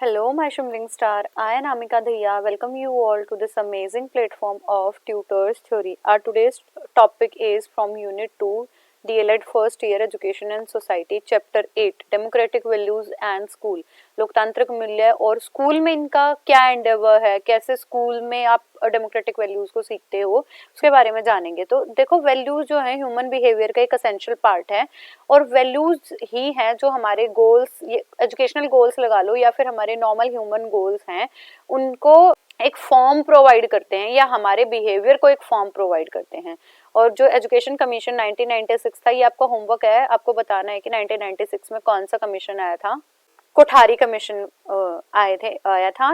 Hello, my shimmering star. I am Amika Dhaya. Welcome you all to this amazing platform of Tutors Theory. Our today's topic is from Unit 2, DLED First Year Education and Society, Chapter 8, Democratic Values and School. लोकतांत्रिक मूल्य और school में इनका क्या Endeavour है, कैसे school में आप डेमोक्रेटिक वैल्यूज को सीखते हो, उसके बारे में जानेंगे। तो देखो, वैल्यूज जो है ह्यूमन बिहेवियर का एक असेंशियल पार्ट है और वैल्यूज ही हैं जो हमारे गोल्स, ये एजुकेशनल गोल्स लगा लो या फिर हमारे नॉर्मल ह्यूमन गोल्स हैं, उनको एक फॉर्म प्रोवाइड करते हैं या हमारे बिहेवियर को एक फॉर्म प्रोवाइड करते हैं। और जो एजुकेशन कमीशन 1996 था, ये आपका होमवर्क है, आपको बताना है कि 1996 में कौन सा कमीशन आया था। कोठारी कमीशन आया था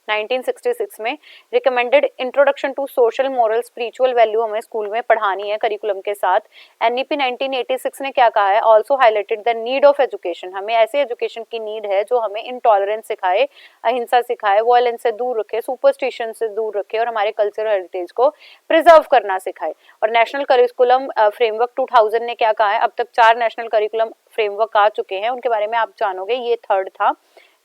1966 में। Recommended introduction to social moral spiritual value हमें स्कूल में पढ़ानी है करिकुलम के साथ। एनईपी 1986 ने क्या कहा है, also highlighted the need of education. हमें ऐसे एजुकेशन की नीड है जो हमें इंटॉलरेंस सिखाए, अहिंसा सिखाए, वायलेंस से दूर रखे, सुपरस्टिशन से दूर रखे और हमारे कल्चरल हेरिटेज को प्रिजर्व करना सिखाए। और नेशनल करिकुलम फ्रेमवर्क 2000 ने क्या कहा है, अब तक 4 नेशनल करिकुलम फ्रेमवर्क आ चुके हैं, उनके बारे में आप जानोगे, ये थर्ड था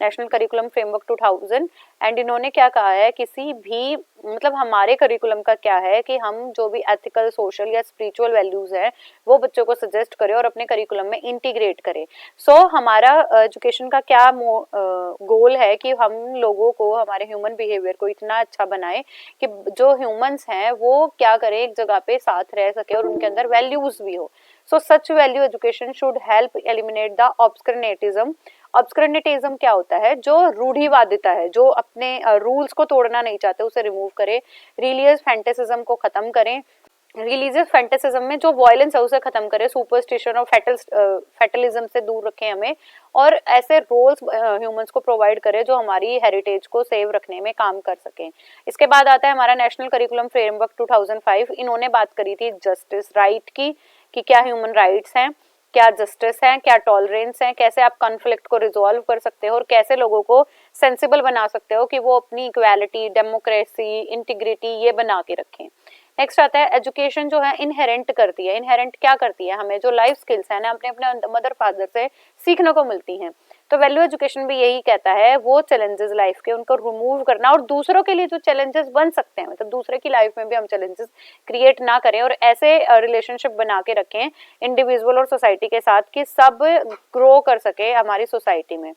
नेशनल करिकुलम फ्रेमवर्क 2000। एंड इन्होंने क्या कहा है, किसी भी मतलब हमारे करिकुलम का क्या है कि हम जो भी एथिकल, सोशल या स्पिरिचुअल वैल्यूज हैं वो बच्चों को सजेस्ट करें और अपने करिकुलम में इंटीग्रेट करें। सो हमारा एजुकेशन का क्या गोल है कि हम लोगों को, हमारे ह्यूमन बिहेवियर को इतना अच्छा बनाए कि जो ह्यूमंस हैं वो क्या करें, एक जगह पे साथ रह सके और उनके अंदर वैल्यूज भी हो। So such value education should help eliminate the obscurantism. Obscurantism क्या होता है, जो रूढ़िवादिता है, जो अपने रूल्स को तोड़ना नहीं चाहते, उसे रिमूव करें। रिलीजियस फैंटेसिज्म को खत्म करें। रिलीजियस फैंटेसिज्म में जो वायलेंस है उसे खत्म करें, सुपरस्टिशन और फैटलिज्म से दूर रखें हमें, और ऐसे रोल्स ह्यूमंस को प्रोवाइड करें जो हमारी हेरिटेज को सेव रखने में काम कर सकें। इसके बाद आता है हमारा नेशनल करिकुलम फ्रेमवर्क 2005। इन्होंने बात करी थी जस्टिस राइट की, कि क्या ह्यूमन राइट्स हैं, क्या जस्टिस है, क्या टॉलरेंस है, कैसे आप कॉन्फ्लिक्ट को रिजॉल्व कर सकते हो और कैसे लोगों को सेंसिबल बना सकते हो कि वो अपनी इक्वालिटी, डेमोक्रेसी, इंटीग्रिटी ये बना के रखें। नेक्स्ट आता है एजुकेशन जो है इनहेरेंट करती है। इनहेरेंट क्या करती है, हमें जो लाइफ स्किल्स है ना अपने अपने मदर फादर से सीखने को मिलती हैं। तो वैल्यू एजुकेशन भी यही कहता है, वो चैलेंजेस लाइफ के उनको रिमूव करना और दूसरों के लिए जो चैलेंजेस बन सकते हैं, मतलब दूसरे की लाइफ में भी हम चैलेंजेस क्रिएट ना करें और ऐसे रिलेशनशिप बना के रखें इंडिविजुअल और सोसाइटी के साथ कि सब ग्रो कर सके हमारी सोसाइटी में।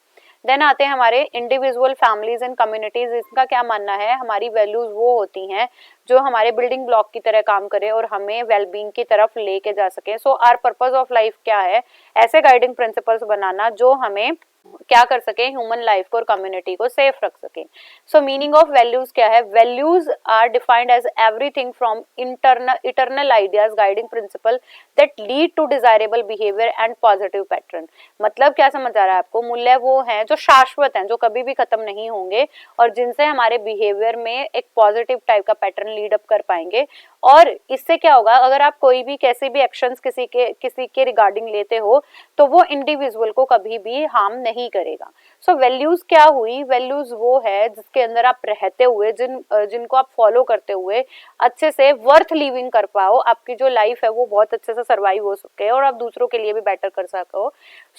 देन आते हैं हमारे इंडिविजुअल, फैमिलीज एंड कम्युनिटीज। इसका क्या मानना है, हमारी वैल्यूज वो होती हैं जो हमारे बिल्डिंग ब्लॉक की तरह काम करे और हमें वेलबींग की तरफ लेके जा सके। So our purpose of life क्या है, ऐसे गाइडिंग प्रिंसिपल्स बनाना जो हमें क्या कर सके, ह्यूमन लाइफ को और कम्युनिटी को सेफ रख सके। सो मीनिंग ऑफ वैल्यूज क्या है, values are defined as everything from eternal ideas, guiding principle that lead to desirable behaviour and positive pattern. मतलब क्या समझ आ रहा है आपको, मूल्य वो हैं जो शाश्वत हैं, जो कभी भी खत्म नहीं होंगे और जिनसे हमारे बिहेवियर में एक पॉजिटिव टाइप का पैटर्न लीड अप कर पाएंगे। और इससे क्या होगा, अगर आप कोई भी कैसे भी एक्शंस किसी के रिगार्डिंग लेते हो तो वो इंडिविजुअल को कभी भी हार्म नहीं करेगा। सो वैल्यूज क्या हुई, वैल्यूज वो है जिसके अंदर आप रहते हुए, जिनको आप फॉलो करते हुए अच्छे से वर्थ लिविंग कर पाओ, आपकी जो लाइफ है वो बहुत अच्छे से सर्वाइव हो सके और आप दूसरों के लिए भी बेटर कर सको।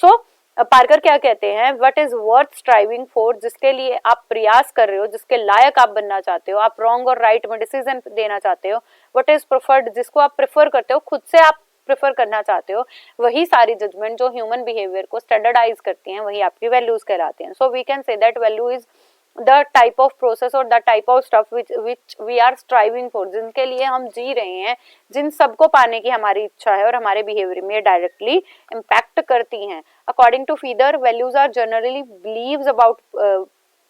सो पार्कर क्या कहते हैं, what is worth striving for, जिसके लिए आप प्रयास कर रहे हो, जिसके लायक आप बनना चाहते हो, आप रॉन्ग और राइट में डिसीजन देना चाहते हो। व्हाट इज प्रेफर्ड, जिसको आप प्रेफर करते हो, खुद से आप प्रेफर करना चाहते हो। वही सारी जजमेंट जो ह्यूमन बिहेवियर को स्टैंडर्डाइज करती हैं, वही आपकी वैल्यूज कहलाते हैं। So we can say that value is the type of process और the type of stuff which we are striving for, जिनके लिए हम जी रहे हैं, जिन सबको पाने की हमारी इच्छा है और हमारे बिहेवियर में डायरेक्टली इम्पैक्ट करती हैं। According to Feather, values are generally believes about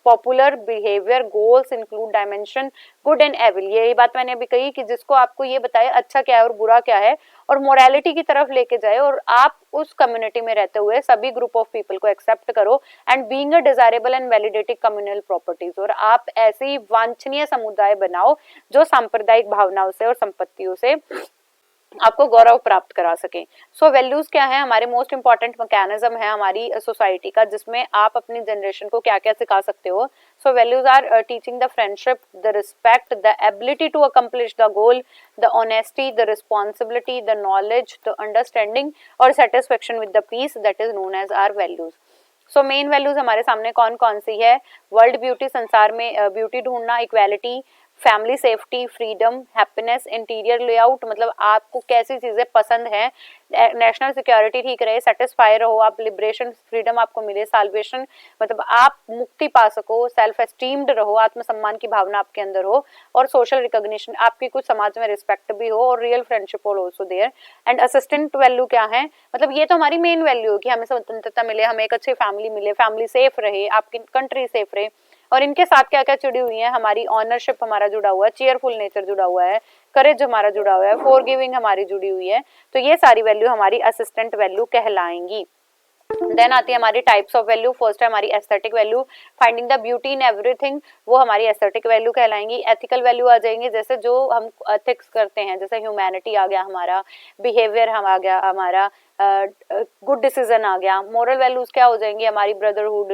popular behaviour goals include dimension good and evil. यही बात मैंने अभी कही कि जिसको आपको ये बताए अच्छा क्या है और बुरा क्या है और मोरालिटी की तरफ लेके जाए और आप उस कम्युनिटी में रहते हुए सभी ग्रुप ऑफ पीपल को एक्सेप्ट करो and being a desirable and validating communal properties, और आप ऐसी वांछनीय समुदाय बनाओ जो सांप्रदायिक भावनाओं से और संपत्तियों से आपको गौरव प्राप्त करा सके। सो वैल्यूज क्या है, हमारे मोस्ट इंपॉर्टेंट मैकेनिज्म है हमारी सोसाइटी का, जिसमें आप अपनी जनरेशन को क्या क्या सिखा सकते हो। So values are teaching the friendship, the respect, the ability to accomplish the goal, the honesty, the responsibility, the knowledge, the understanding और satisfaction with the peace, that is known as our values. So main values हमारे सामने कौन कौन सी है? World beauty, संसार में beauty ढूंढना, equality, family safety, freedom, happiness, interior layout मतलब आपको कैसी चीजें पसंद है, नेशनल सिक्योरिटी ठीक रहे, सेटिस्फाई रहो आप, लिबरेशन फ्रीडम आपको मिले, साल्वेशन मतलब आप मुक्ति पा सको, सेल्फ एस्टीम्ड रहो, आत्मसम्मान की भावना आपके अंदर हो, और सोशल रिकॉग्निशन आपकी कुछ समाज में रिस्पेक्ट भी हो, और रियल फ्रेंडशिप हो also there. And assistant value क्या है? मतलब ये तो हमारी मेन वैल्यू है कि हमें स्वतंत्रता मिले, हमें एक अच्छी फैमिली मिले, फैमिली सेफ रहे, आपकी कंट्री सेफ रहे। और इनके साथ क्या क्या जुड़ी हुई है? हमारी ऑनरशिप हमारा जुड़ा हुआ है, चीयरफुल नेचर जुड़ा हुआ है, करेज हमारा जुड़ा हुआ है, फॉरगिविंग हमारी जुड़ी हुई है। तो ये सारी वैल्यू हमारी असिस्टेंट वैल्यू कहलाएंगी। देन आती है हमारी टाइप्स ऑफ वैल्यू। फर्स्ट है हमारी aesthetic value, finding the beauty in everything, वो हमारी एस्थेटिक वैल्यू कहलाएंगी। एथिकल वैल्यू आ जाएंगी, जैसे जो हम एथिक्स करते हैं, जैसे ह्यूमैनिटी आ गया हमारा, बिहेवियर हम आ गया हमारा, गुड डिसीजन आ गया। मोरल वैल्यूज क्या हो जाएंगी? हमारी ब्रदरहुड,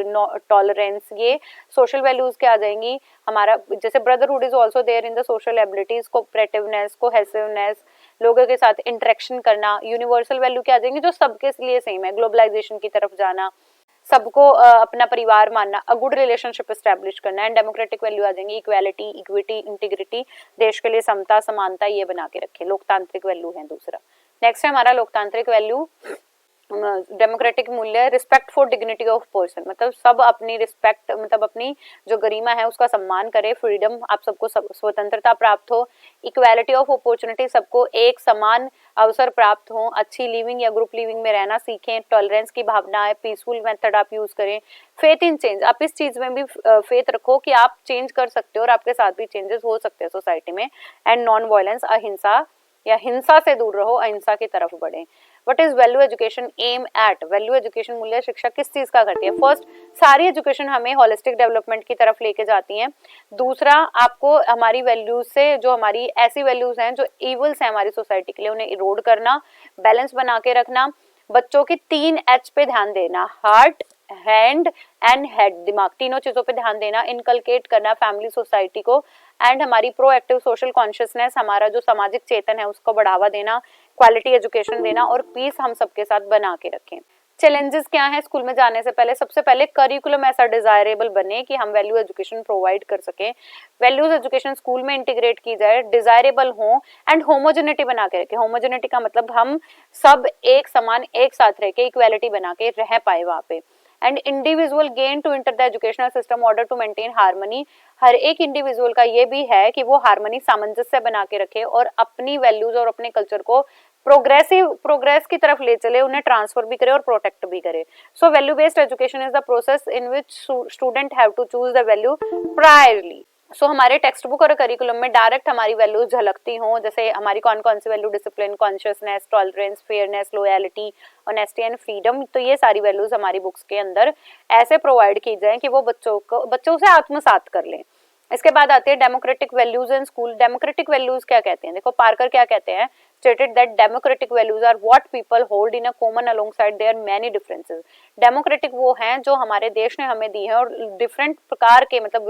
टॉलरेंस। ये सोशल वैल्यूज क्या आ जाएंगी? हमारा जैसे brotherhood is also there in the social abilities, cooperativeness, cohesiveness, लोगों के साथ इंटरेक्शन करना। यूनिवर्सल वैल्यू क्या आ जाएंगी? जो सबके लिए सेम है, ग्लोबलाइजेशन की तरफ जाना, सबको अपना परिवार मानना, अ गुड रिलेशनशिप एस्टेब्लिश करना। एंड डेमोक्रेटिक वैल्यू आ जाएंगी, इक्वालिटी, इक्विटी, इंटीग्रिटी, देश के लिए समता, समानता, ये बना के रखे। लोकतांत्रिक वैल्यू है दूसरा। नेक्स्ट है हमारा लोकतांत्रिक वैल्यू, डेमोक्रेटिक मूल्य, respect for dignity of person, मतलब सब अपनी रिस्पेक्ट मतलब अपनी जो गरिमा है उसका सम्मान करे। फ्रीडम, आप सबको स्वतंत्रता प्राप्त हो। इक्वालिटी ऑफ अपॉर्चुनिटी, सबको एक समान अवसर प्राप्त हो, अच्छी लिविंग या ग्रुप लिविंग में रहना सीखें। टॉलरेंस की भावना है, पीसफुल मेथड आप यूज करें। फेथ इन चेंज, आप इस चीज में भी फेथ रखो कि आप चेंज कर सकते हो और आपके साथ भी चेंजेस हो सकते हैं सोसाइटी में। एंड नॉन वायलेंस, अहिंसा या हिंसा से दूर रहो, अहिंसा की तरफ बढ़े। What is value education aim at? Value education मूल्य शिक्षा किस चीज का करती है? फर्स्ट, सारी एजुकेशन हमें होलिस्टिक डेवलपमेंट की तरफ लेके जाती है। दूसरा, आपको हमारी वैल्यूज से, जो हमारी ऐसी वैल्यूज हैं जो इवल्स हैं हमारी सोसाइटी के लिए, उन्हें इरोड करना, बैलेंस बना के रखना। बच्चों की 3 H पे ध्यान देना, हार्ट, हैंड एंड हेड, दिमाग, तीनों चीजों पे ध्यान देना, इनकलकेट करना फैमिली सोसाइटी को। एंड हमारी प्रोएक्टिव सोशल कॉन्शियसनेस, हमारा जो सामाजिक चेतन है उसको बढ़ावा देना, क्वालिटी एजुकेशन देना, और पीस हम सबके साथ बना के रखें। चैलेंजेस क्या है? स्कूल में जाने से पहले सबसे पहले करिकुलम ऐसा डिजायरेबल बने कि हम वैल्यू एजुकेशन प्रोवाइड कर सकें। वैल्यूज एजुकेशन स्कूल में इंटीग्रेट की जाए, डिजायरेबल हो, एंड होमोजेनिटी बना के रखें। होमोजेनिटी का मतलब हम सब एक समान एक साथ रह के इक्वालिटी बना के रह पाए वहां पे। And individual gain to enter the educational system order to maintain harmony, हर एक इंडिविजुअल का ये भी है कि वो हार्मनी, सामंजस्य बना के रखे और अपनी वैल्यूज और अपने कल्चर को प्रोग्रेस की तरफ ले चले, उन्हें ट्रांसफर भी करे और प्रोटेक्ट भी करे। So value based education is the process in which student have to choose the value priorly. So हमारे टेक्स्ट बुक और करिकुलम में डायरेक्ट हमारी वैल्यूज झलकती हों, जैसे हमारी कौन कौन सी value, discipline, consciousness, tolerance, fairness, loyalty, honesty and freedom. तो ये सारी वैल्यूज हमारी बुक्स के अंदर ऐसे प्रोवाइड की जाए कि वो बच्चों से आत्मसात कर लें। इसके बाद आते हैं democratic values in school. Democratic values क्या कहते हैं? देखो पार्कर क्या कहते हैं, stated that democratic values are what people hold in a common alongside their many differences। Democratic वो हैं जो हमारे देश ने हमें दी है और डिफरेंट प्रकार के मतलब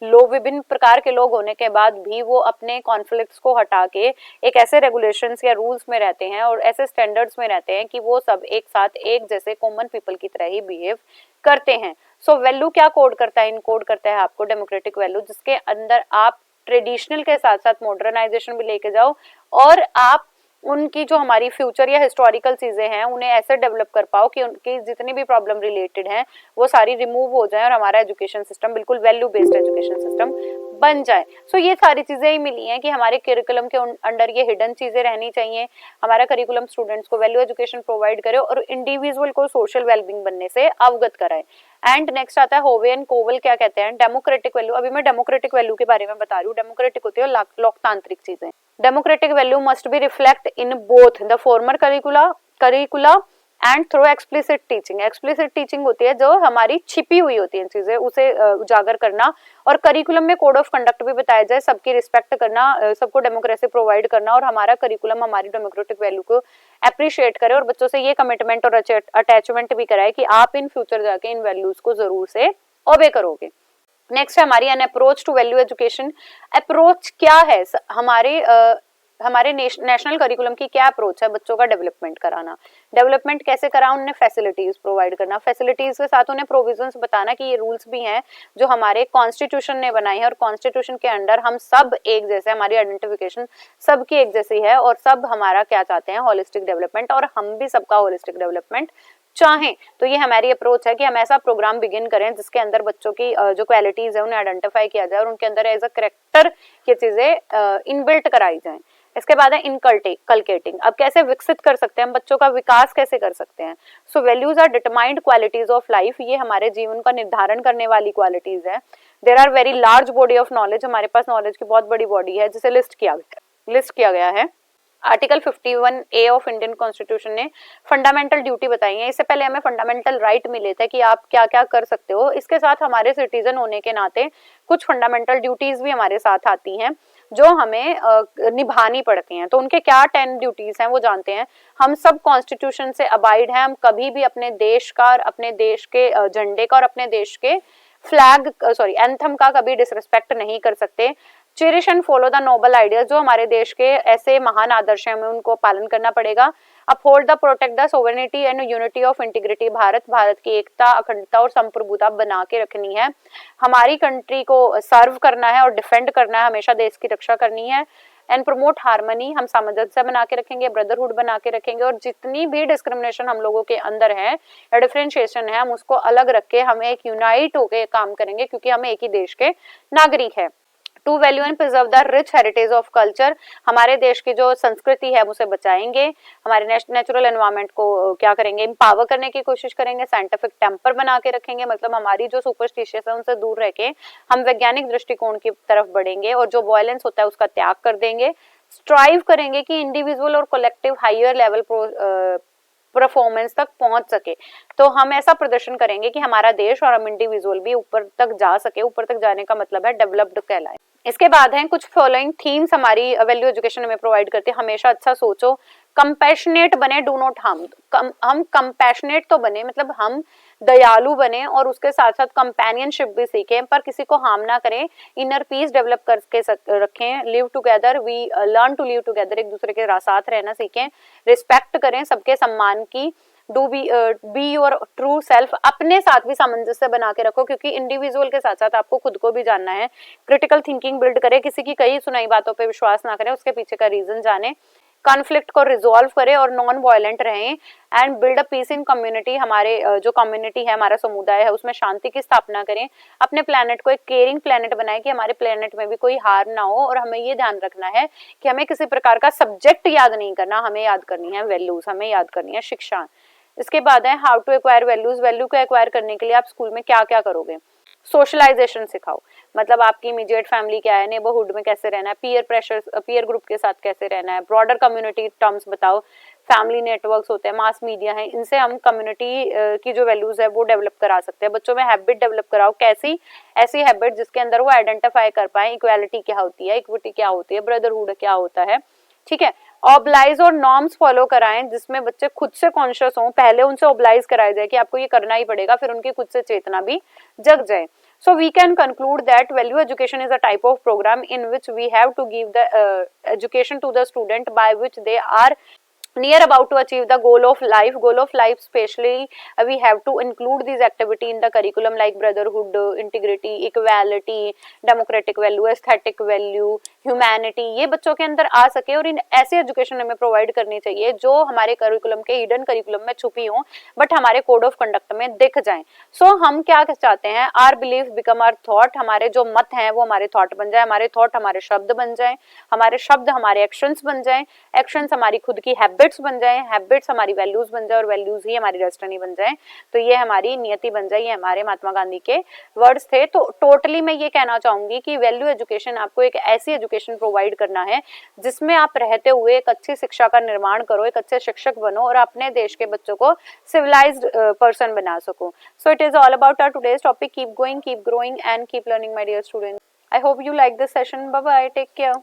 विभिन्न प्रकार के लोग होने के बाद भी वो अपने कॉन्फ्लिक्ट्स को हटा के एक ऐसे रेगुलेशंस या रूल्स में रहते हैं और ऐसे स्टैंडर्ड्स में रहते हैं कि वो सब एक साथ एक जैसे कॉमन पीपल की तरह ही बिहेव करते हैं। सो वैल्यू क्या कोड करता है? इनकोड करता है आपको डेमोक्रेटिक वैल्यू, जिसके अंदर आप ट्रेडिशनल के साथ साथ मॉडर्नाइजेशन भी लेके जाओ और आप उनकी जो हमारी फ्यूचर या हिस्टोरिकल चीजें हैं उन्हें ऐसे डेवलप कर पाओ कि उनकी जितनी भी प्रॉब्लम रिलेटेड हैं वो सारी रिमूव हो जाए और हमारा एजुकेशन सिस्टम बिल्कुल वैल्यू बेस्ड एजुकेशन सिस्टम बन जाए। सो ये सारी चीजें ही मिली हैं कि हमारे करिकुलम के अंडर ये हिडन चीजें रहनी चाहिए। हमारा करिकुलम स्टूडेंट्स को वैल्यू एजुकेशन प्रोवाइड करे और इंडिविजुअल को सोशल वेलबींग बनने से अवगत कराए। एंड नेक्स्ट आता है होवे एंड कोवल क्या कहते हैं डेमोक्रेटिक वैल्यू। अभी मैं डेमोक्रेटिक वैल्यू के बारे में बता रही हूँ। डेमोक्रेटिक होती है लोकतांत्रिक चीजें। Democratic value must be reflect in both the former करिकुला and through explicit teaching. Explicit teaching होती है जो हमारी छिपी हुई होती है चीजें उसे उजागर करना, और करिकुलम में कोड ऑफ कंडक्ट भी बताया जाए, सबकी रिस्पेक्ट करना, सबको डेमोक्रेसी प्रोवाइड करना, और हमारा करिकुलम हमारी डेमोक्रेटिक वैल्यू को अप्रिशिएट करे और बच्चों से ये कमिटमेंट और अटैचमेंट भी कराए कि आप इन फ्यूचर जाके इन वैल्यूज को जरूर से ओबे करोगे। नेक्स्ट है हमारी an approach to value education. Approach क्या है? हमारे हमारे नेशनल करिकुलम की क्या अप्रोच है बच्चों का डेवलपमेंट कराना, डेवलपमेंट कैसे करा, उन्हें फैसिलिटीज प्रोवाइड करना, फैसिलिटीज के साथ उन्हें प्रोविजंस बताना कि ये रूल्स भी हैं जो हमारे कॉन्स्टिट्यूशन ने बनाए हैं और कॉन्स्टिट्यूशन के अंडर हम सब एक जैसे, हमारी आइडेंटिफिकेशन सबकी एक जैसी है और सब हमारा क्या चाहते हैं, होलिस्टिक डेवलपमेंट, और हम भी सबका होलिस्टिक डेवलपमेंट चाहें। तो ये हमारी अप्रोच है कि हम ऐसा प्रोग्राम बिगिन करें जिसके अंदर बच्चों की जो क्वालिटीज है उन्हें आइडेंटिफाई किया जाए और उनके अंदर एज अ करेक्टर ये चीजें इनबिल्ट कराई जाएं। इसके बाद है इनकल्केटिंग। अब कैसे विकसित कर सकते हैं हम, बच्चों का विकास कैसे कर सकते हैं। So values are determined qualities of life, ये हमारे जीवन का निर्धारण करने वाली क्वालिटीज है। There are very large body of knowledge, हमारे पास नॉलेज की बहुत बड़ी बॉडी है जिसे लिस्ट किया गया है। Article 51A of Indian constitution ने फंडामेंटल ड्यूटी बताई है। इससे पहले हमें फंडामेंटल राइट मिले थे कि आप क्या क्या कर सकते हो, इसके साथ हमारे सिटीजन होने के नाते कुछ फंडामेंटल ड्यूटीज भी हमारे साथ आती हैं जो हमें निभानी पड़ती हैं। तो उनके क्या 10 ड्यूटीज हैं वो जानते हैं। हम सब कॉन्स्टिट्यूशन से अबाइड हैं, हम कभी भी अपने देश का, अपने देश के झंडे का और अपने देश के एंथम का कभी डिसरिस्पेक्ट नहीं कर सकते। Cherish and follow the noble ideas, जो हमारे देश के ऐसे महान आदर्श हैं हमें उनको पालन करना पड़ेगा। Uphold the protect the sovereignty and unity of integrity, Bharat की एकता, अखंडता और संप्रभुता बना के रखनी है। हमारी कंट्री को सर्व करना है और डिफेंड करना है, हमेशा देश की रक्षा करनी है। एंड प्रमोट हार्मनी, हम सामंजस्य बना के रखेंगे, ब्रदरहुड बना के रखेंगे और जितनी भी डिस्क्रिमिनेशन हम लोगों के अंदर है या डिफरेंशिएशन है हम उसको अलग रख के हम एक यूनाइट होकर काम करेंगे क्योंकि हम एक ही देश के नागरिक है। To value and preserve the rich heritage of culture, हमारे देश की जो संस्कृति है उसे बचाएंगे, हमारे नेचुरल एनवायरनमेंट को क्या करेंगे, एम्पावर करने की कोशिश करेंगे, साइंटिफिक टेम्पर बना के रखेंगे, मतलब हमारी जो सुपरस्टिशियस है उनसे दूर रह के हम वैज्ञानिक दृष्टिकोण की तरफ बढ़ेंगे और जो वायलेंस होता है उसका त्याग कर देंगे। स्ट्राइव करेंगे कि इंडिविजुअल और कलेक्टिव हायर लेवल परफॉर्मेंस तक पहुंच सके। तो हम ऐसा प्रदर्शन करेंगे कि हमारा देश और हम इंडिविजुअल भी ऊपर तक जा सके। ऊपर तक जाने का मतलब है डेवलप्ड कहलाए। इसके बाद हैं कुछ फॉलोइंग थीम्स हमारी वैल्यू एजुकेशन में प्रोवाइड करते हैं। हमेशा अच्छा सोचो, कंपैशनेट बने, डू नॉट हार्म। हम कंपैशनेट तो बने, मतलब हम दयालु बने और उसके साथ साथ कंपेनियनशिप भी सीखें पर किसी को हार्म ना करें। इनर पीस डेवलप करके रखें। Live together, we learn to live together, एक दूसरे के साथ रहना सीखें। रिस्पेक्ट करें सबके सम्मान की। Do be your true self, अपने साथ भी सामंजस्य बना के रखो क्योंकि इंडिविजुअल के साथ साथ आपको खुद को भी जानना है। क्रिटिकल थिंकिंग बिल्ड करें, किसी की कई सुनाई बातों पे विश्वास ना करें, उसके पीछे का रीजन जाने। कॉन्फ्लिक्ट को रिजॉल्व करें और नॉन वायलेंट रहें। And build a peace in community, हमारे जो कम्युनिटी है, हमारा समुदाय है, उसमें शांति की स्थापना करें। अपने प्लेनेट को एक केयरिंग प्लेनेट बनाएं कि हमारे प्लेनेट में भी कोई हार्म ना हो। और हमें ये ध्यान रखना है कि हमें किसी प्रकार का सब्जेक्ट याद नहीं करना, हमें याद करनी है वैल्यूज, हमें याद करनी है शिक्षा। इसके बाद है how to acquire values. Value को एक्वायर करने के लिए आप स्कूल में क्या क्या करोगे। सोशलाइजेशन सिखाओ, मतलब आपकी इमीडिएट फैमिली क्या है, नेबरहुड में कैसे रहना है, पीयर प्रेशर, पीयर ग्रुप के साथ कैसे रहना है, ब्रॉडर कम्युनिटी टर्म्स बताओ। फैमिली नेटवर्क्स होते हैं, मास मीडिया है, इनसे हम कम्युनिटी की जो वैल्यूज है वो डेवलप करा सकते हैं। बच्चों में हैबिट डेवलप कराओ, कैसी ऐसी हैबिट जिसके अंदर वो आइडेंटिफाई कर पाए इक्वालिटी क्या होती है, इक्विटी क्या होती है, ब्रदरहुड क्या होता है। ठीक है, ऑब्लाइज और नॉर्म्स फॉलो कराएं जिसमें बच्चे खुद से कॉन्शियस हों। पहले उनसे ऑब्लाइज कराया जाए कि आपको ये करना ही पड़ेगा, फिर उनकी खुद से चेतना भी जग जाए। So we can conclude that value education is a type of program in which we have to give the education to the student by which they are near about to achieve the goal of life. Especially we have to include these activity in the curriculum like brotherhood, integrity, equality, democratic value, aesthetic value, humanity, ये बच्चों के अंदर आ सके और इन ऐसी education हमें provide करनी चाहिए जो हमारे करिकुलम के हिडन करिकुलम में छुपी हो बट हमारे कोड ऑफ कंडक्ट में दिख जाएं। सो हम क्या चाहते हैं, our belief become our thought, हमारे जो मत हैं वो हमारे थॉट बन जाए, हमारे थॉट हमारे शब्द बन जाए, हमारे शब्द हमारे एक्शंस बन जाए, एक्शंस हमारी खुद की हैबिट्स बन जाए, हैबिट्स हमारी वैल्यूज बन जाए और वैल्यूज ही हमारी डेस्टिनी बन जाए। तो ये हमारी नियति बन जाए। ये हमारे महात्मा गांधी के वर्ड्स थे। तो टोटली मैं ये कहना चाहूंगी कि वैल्यू एजुकेशन आपको एक ऐसी एजुकेशन प्रोवाइड करना है जिसमें आप रहते हुए एक अच्छी शिक्षा का निर्माण करो, एक अच्छे शिक्षक बनो और अपने देश के बच्चों को सिविलाइज्ड पर्सन बना सको। So it is all about our today's topic. Keep going, keep growing and keep learning my dear students. I hope you like this session. Bye bye, take care.